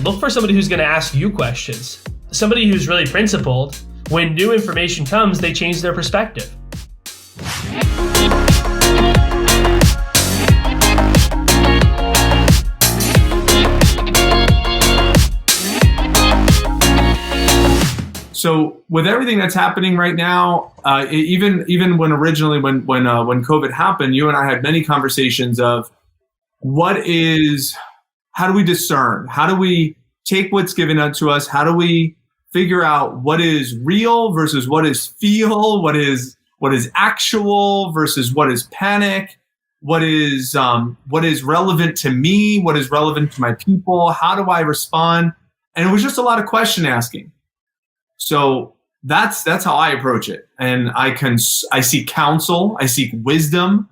Look for somebody who's going to ask you questions. Somebody who's really principled. When new information comes, they change their perspective. So with everything that's happening right now, even when originally when COVID happened, you and I had many conversations of how do we discern? How do we take what's given to us? How do we figure out what is real versus what is feel? What is actual versus what is panic? What is relevant to me? What is relevant to my people? How do I respond? And it was just a lot of question asking. So that's how I approach it. And I seek counsel. I seek wisdom.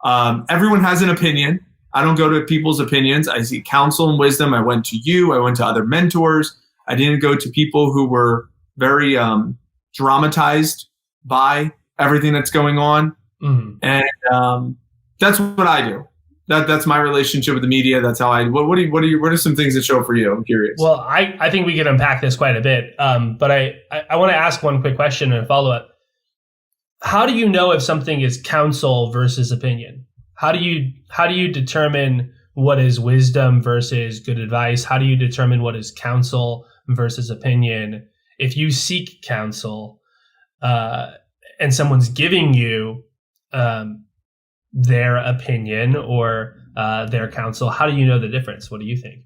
Everyone has an opinion. I don't go to people's opinions. I seek counsel and wisdom. I went to you. I went to other mentors. I didn't go to people who were very dramatized by everything that's going on. Mm-hmm. And that's what I do. That's my relationship with the media. That's how what are some things that show up for you? I'm curious. Well, I think we can unpack this quite a bit. But I want to ask one quick question and a follow-up. How do you know if something is counsel versus opinion? How do you determine what is wisdom versus good advice? How do you determine what is counsel versus opinion? If you seek counsel and someone's giving you their opinion or their counsel, how do you know the difference? What do you think?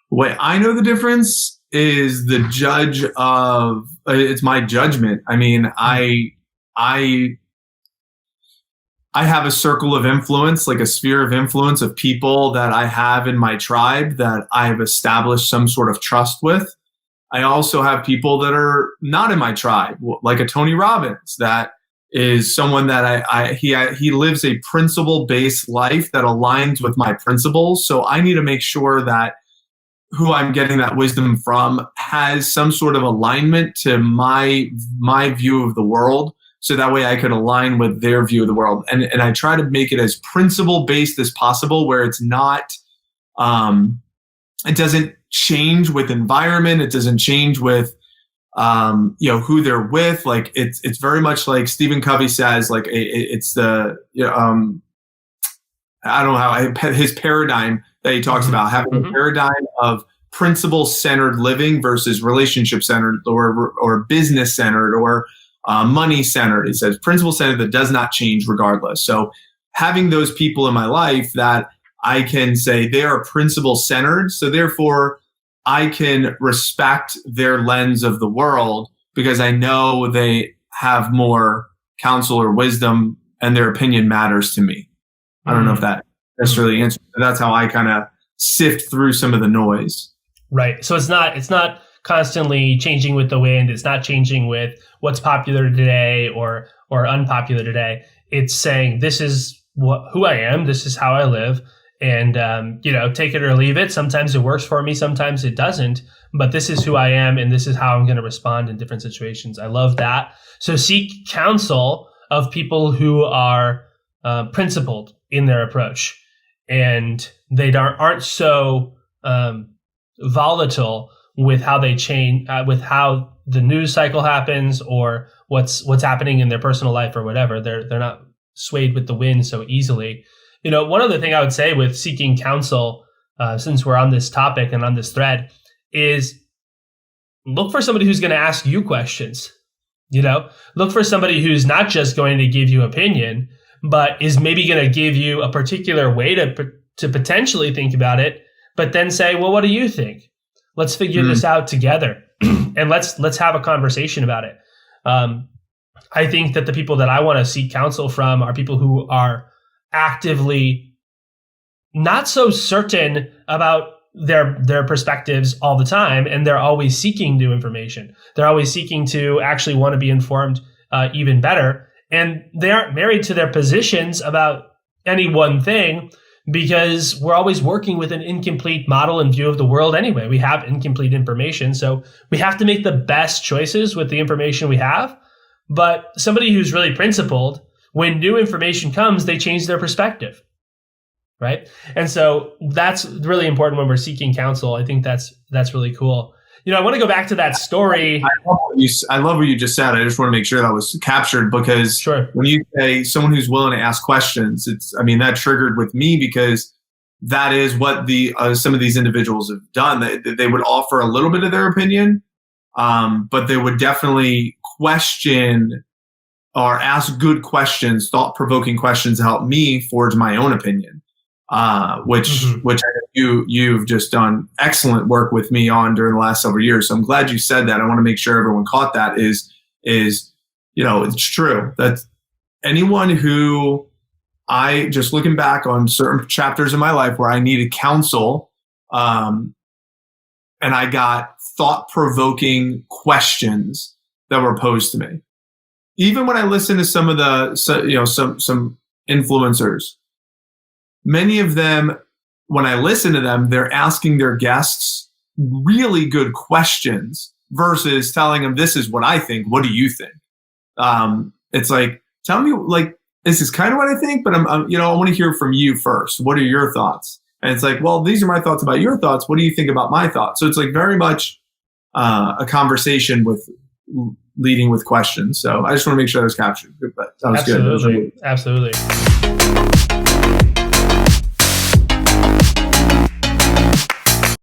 The way I know the difference is the judge of it's my judgment. I mean, I have a circle of influence, like a sphere of influence of people that I have in my tribe that I have established some sort of trust with. I also have people that are not in my tribe, like a Tony Robbins, that is someone that he lives a principle-based life that aligns with my principles. So I need to make sure that who I'm getting that wisdom from has some sort of alignment to my view of the world. So that way I could align with their view of the world. And I try to make it as principle-based as possible, where it's not, it doesn't change with environment. It doesn't change with, who they're with. Like it's very much like Stephen Covey says, like it's the, I don't know how his paradigm that he talks about, having a paradigm of principle-centered living versus relationship-centered or business-centered or money-centered. He says principle-centered that does not change regardless. So having those people in my life that I can say they are principle-centered, so therefore I can respect their lens of the world because I know they have more counsel or wisdom and their opinion matters to me. I don't know if that necessarily answers, but that's how I kind of sift through some of the noise. Right. So it's not constantly changing with the wind. It's not changing with what's popular today or unpopular today. It's saying this is who I am. This is how I live. And, take it or leave it. Sometimes it works for me. Sometimes it doesn't. But this is who I am. And this is how I'm going to respond in different situations. I love that. So seek counsel of people who are principled in their approach. And they aren't so volatile with how they change, with how the news cycle happens or what's happening in their personal life or whatever. They're not swayed with the wind so easily. One other thing I would say with seeking counsel, since we're on this topic and on this thread, is look for somebody who's going to ask you questions. Look for somebody who's not just going to give you opinion, but is maybe going to give you a particular way to potentially think about it, but then say, well, what do you think? Let's figure this out together and let's have a conversation about it. I think that the people that I want to seek counsel from are people who are actively not so certain about their perspectives all the time, and they're always seeking new information. They're always seeking to actually want to be informed even better, and they aren't married to their positions about any one thing because we're always working with an incomplete model and view of the world anyway. We have incomplete information, so we have to make the best choices with the information we have. But somebody who's really principled, when new information comes, they change their perspective. right? And so that's really important when we're seeking counsel. I think that's really cool. I want to go back to that story. I love what you just said. I just want to make sure that was captured, because Sure. When you say someone who's willing to ask questions, that triggered with me, because that is what some of these individuals have done. They would offer a little bit of their opinion, but they would definitely question or ask good questions, thought-provoking questions to help me forge my own opinion, which you've just done excellent work with me on during the last several years. So I'm glad you said that. I want to make sure everyone caught that. Is it's true that anyone who just looking back on certain chapters in my life where I needed counsel, and I got thought-provoking questions that were posed to me. Even when I listen to some of some influencers, many of them, when I listen to them, they're asking their guests really good questions versus telling them, this is what I think. What do you think? It's like, tell me, like, this is kind of what I think, but I want to hear from you first. What are your thoughts? And it's like, well, these are my thoughts about your thoughts. What do you think about my thoughts? So it's like very much a conversation with leading with questions. So I just want to make sure that was captured. But that was Absolutely. good. Absolutely.